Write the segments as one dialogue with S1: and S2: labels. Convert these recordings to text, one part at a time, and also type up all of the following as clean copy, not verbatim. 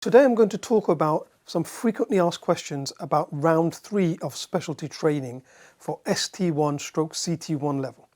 S1: Today I'm going to talk about some frequently asked questions about round 3 of specialty training for ST1/CT1 level.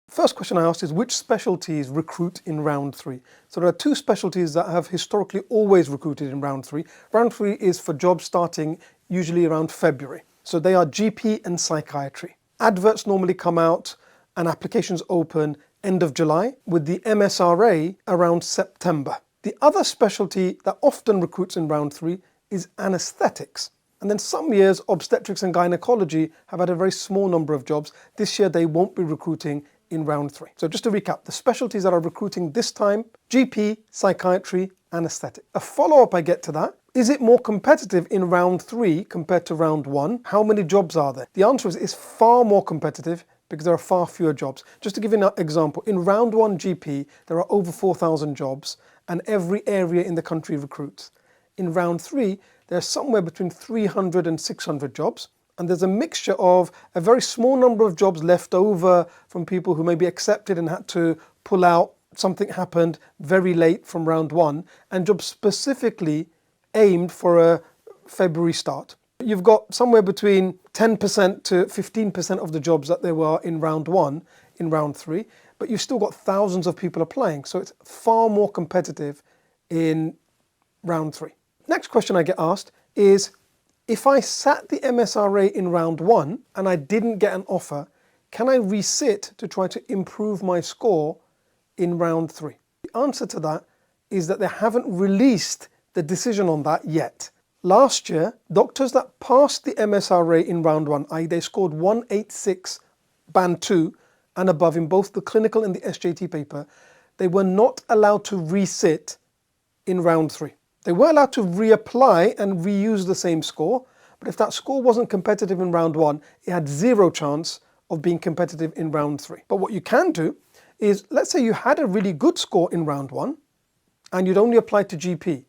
S1: First question I asked is which specialties recruit in round 3? So there are two specialties that have historically always recruited in round 3. Round 3 is for jobs starting usually around February. So they are GP and psychiatry. Adverts normally come out and applications open end of July, with the MSRA around September. The other specialty that often recruits in round 3 is anaesthetics. And then some years obstetrics and gynecology have had a very small number of jobs. This year they won't be recruiting in round 3. So just to recap, the specialties that are recruiting this time: GP, psychiatry, anaesthetic. A follow-up I get to that: is it more competitive in round 3 compared to round 1? How many jobs are there? The answer is it's far more competitive because there are far fewer jobs. Just to give you an example, in round 1 GP, there are over 4,000 jobs and every area in the country recruits. In round 3, there's somewhere between 300 and 600 jobs. And there's a mixture of a very small number of jobs left over from people who maybe accepted and had to pull out. Something happened very late from round 1, and jobs specifically aimed for a February start. You've got somewhere between 10% to 15% of the jobs that there were in round 1 in round 3, but you've still got thousands of people applying, so it's far more competitive in round 3. Next question I get asked is, if I sat the MSRA in round 1 and I didn't get an offer, can I resit to try to improve my score in round 3? The answer to that is that they haven't released the decision on that yet. Last year, doctors that passed the MSRA in round 1, i.e. they scored 186 band 2 and above in both the clinical and the SJT paper, they were not allowed to resit in round 3. They were allowed to reapply and reuse the same score, but if that score wasn't competitive in round 1, it had zero chance of being competitive in round 3. But what you can do is, let's say you had a really good score in round 1 and you'd only applied to GP.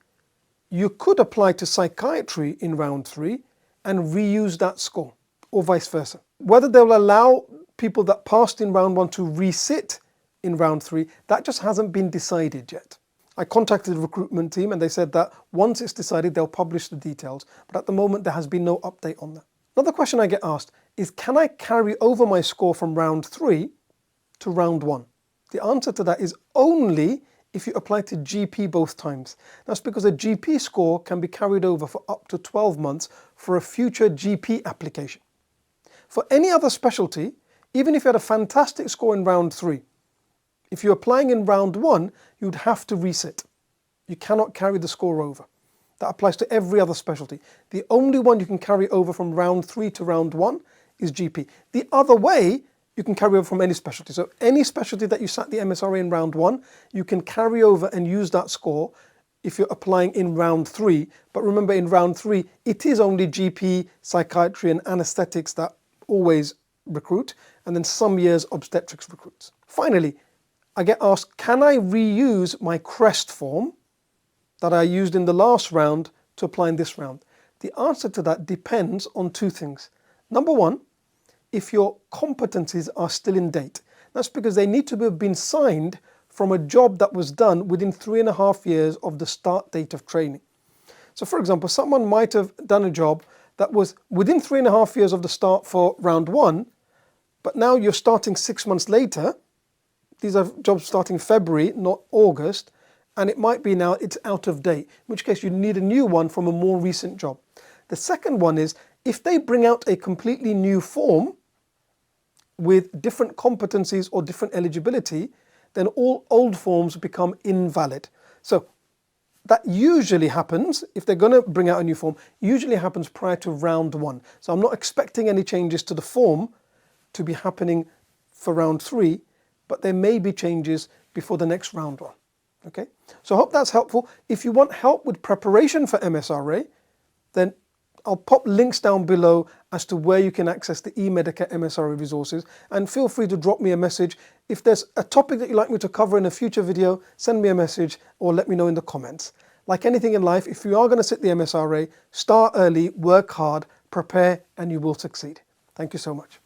S1: You could apply to psychiatry in round 3 and reuse that score, or vice versa. Whether they'll allow people that passed in round 1 to resit in round 3, that just hasn't been decided yet. I contacted the recruitment team and they said that once it's decided, they'll publish the details. But at the moment, there has been no update on that. Another question I get asked is, can I carry over my score from round 3 to round 1? The answer to that is only if you apply to GP both times. That's because a GP score can be carried over for up to 12 months for a future GP application. For any other specialty, even if you had a fantastic score in round 3, if you're applying in round 1, you'd have to resit. You cannot carry the score over. That applies to every other specialty. The only one you can carry over from round 3 to round 1 is GP. The other way, you can carry over from any specialty. So any specialty that you sat the MSRA in round 1, you can carry over and use that score if you're applying in round 3. But remember, in round 3, it is only GP, psychiatry and anaesthetics that always recruit, and then some years obstetrics recruits. Finally, I get asked, can I reuse my CREST form that I used in the last round to apply in this round? The answer to that depends on two things. Number one, if your competencies are still in date. That's because they need to have been signed from a job that was done within 3.5 years of the start date of training. So for example, someone might have done a job that was within 3.5 years of the start for round 1, but now you're starting 6 months later. These are jobs starting February, not August, and it might be now it's out of date, in which case you need a new one from a more recent job. The second one is, if they bring out a completely new form with different competencies or different eligibility, then all old forms become invalid. So that usually happens, if they're going to bring out a new form, usually happens prior to round 1. So I'm not expecting any changes to the form to be happening for round 3, but there may be changes before the next round 1. Okay, so I hope that's helpful. If you want help with preparation for MSRA, then I'll pop links down below as to where you can access the eMedica MSRA resources, and feel free to drop me a message. If there's a topic that you'd like me to cover in a future video, send me a message or let me know in the comments. Like anything in life, if you are going to sit the MSRA, start early, work hard, prepare, and you will succeed. Thank you so much.